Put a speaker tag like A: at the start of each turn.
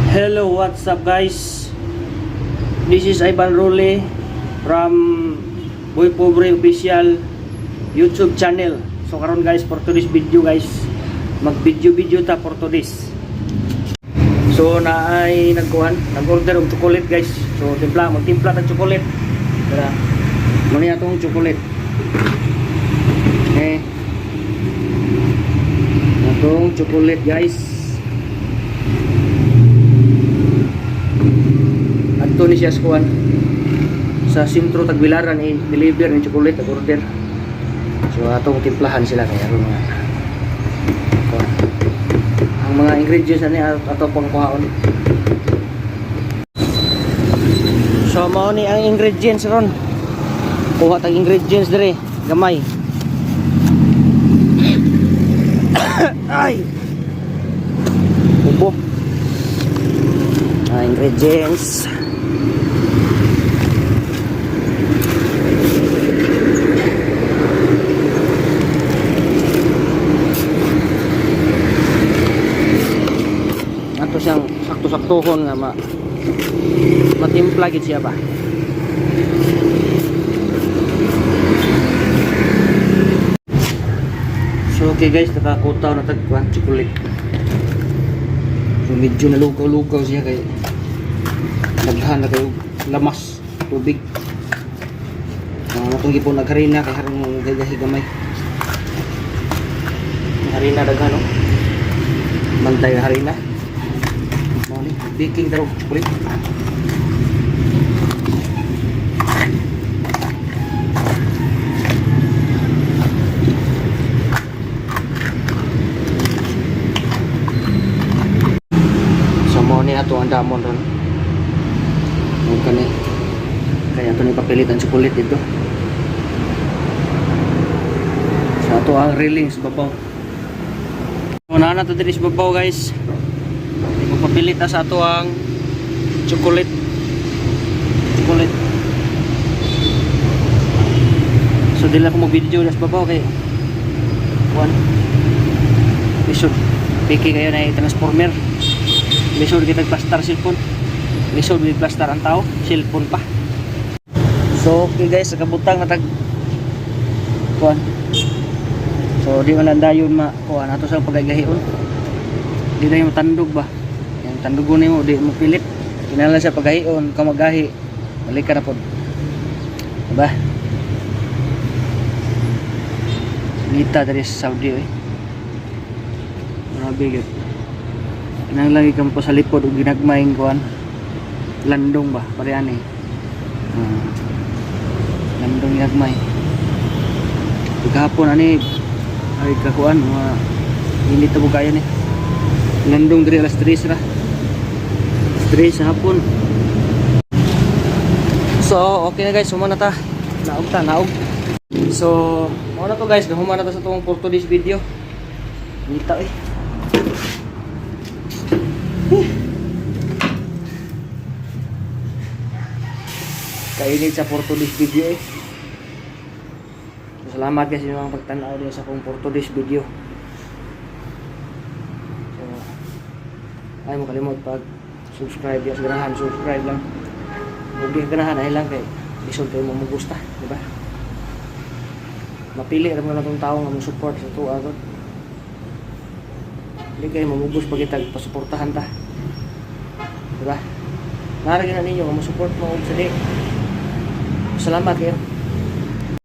A: Hello, what's up guys? This is Ivan Role from Boy Pobre Official YouTube channel. So karon guys, for today's video guys, mag-video ta for today's. So naay nag-order og chocolate guys. So magtimpla ta chocolate. Tara. Muni atong chocolate. Okay. Atong chocolate guys. Adto ni siya sa sentro Tagbilaran i-deliver ni chocolate order. So atong timplahan sila kaya mga ang mga ingredients ani ato pang kuhaon. So mao ni ang ingredients ron. Kuha tag ingredients dire, gamay. Ay. Ubo. Ingredients. Ato siyang sakto-saktohon nga matimpla gid siya ba. So okay guys, nakakutaw na tagkuan chocolate. So medyo nalugaw-lugaw siya kay naghan na kayo lamas tubig. Natong gipon nagharina kay harong gagahigamay. Harina daghan no. Bantay harina. Mao ni baking daw break. Ato ang damon ron. Kaya ito ni papilit ang chocolate dito. Sa ato ang railing sa babaw. Una na ito dito sa babaw guys. Papilit na sa ato ang chocolate. So dila ko mag-video na sa babaw kay one episode piki kayo na transformer. Lisod kita plaster cellphone. Lisod di plaster ang tao, cellphone pa. So okay guys, kabutang natag kuan. So di man dayon kuan ato sa pagagahion. Di na yung tandog ba. Yang tandugon nimo di mo pilit. Kinahanglan sa pagahion, ka magahi. Balik ka na pod. Diba? Nita dari Saudi Grabe gid. Nang lagi kang po sa lipod o ginagmayng kuan landong ba parehan landong ginagmay pagkahapon ani ay kakuan mga init na bukayan landong diri alas 3 ra 3 sa hapon. So okay na guys, humana ta naog. So muna to guys, humana ta sa tuwang for today's video. Nita kainit sa for today's video So, salamat guys yung mga pagtanaw din sa kong for today's video. So ay mo kalimot pag subscribe ya, ganahan subscribe lang. Huwag di ganahan ay lang kay isod kayo mo gusta, di ba? Mapili ra mo na tong tawo nga mo support sa tuwa agad. Hindi kayo mamubos pag itag pasuportahan ta. Diba? Naragin na ninyo, mamusupport mo sa di. Salamat kayo.